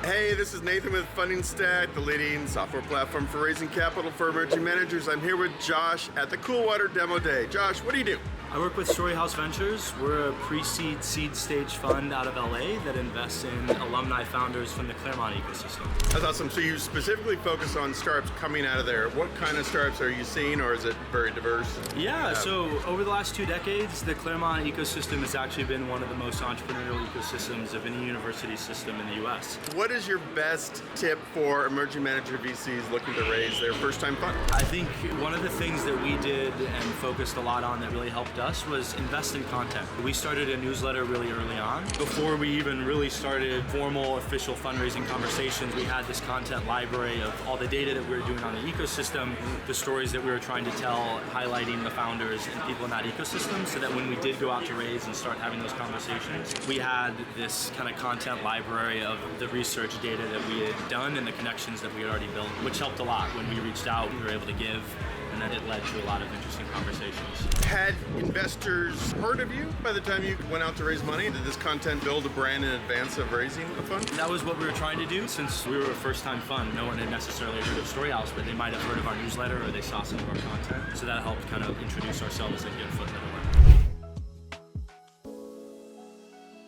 Hey, this is Nathan with Funding Stack, the leading software platform for raising capital for emerging managers. I'm here with Josh at the Coolwater Demo Day. Josh, what do you do? I work with Storyhouse Ventures. We're a pre-seed, seed stage fund out of LA that invests in alumni founders from the Claremont ecosystem. That's awesome. So you specifically focus on startups coming out of there. What kind of startups are you seeing, or is it very diverse? Yeah, so over the last 2 decades, the Claremont ecosystem has actually been one of the most entrepreneurial ecosystems of any university system in the US. What is your best tip for emerging manager VCs looking to raise their first time fund? I think one of the things that we did and focused a lot on that really helped us was invest in content. We started a newsletter really early on. Before we even really started formal official fundraising conversations, we had this content library of all the data that we were doing on the ecosystem, the stories that we were trying to tell, highlighting the founders and people in that ecosystem, so that when we did go out to raise and start having those conversations, we had this kind of content library of the research data that we had done and the connections that we had already built, which helped a lot. When we reached out, we were able to give, and then it led to a lot of interesting conversations. Had investors heard of you by the time you went out to raise money? Did this content build a brand in advance of raising a fund? That was what we were trying to do. Since we were a first-time fund, no one had necessarily heard of Storyhouse, but they might have heard of our newsletter or they saw some of our content. So that helped kind of introduce ourselves and get a foot in the door.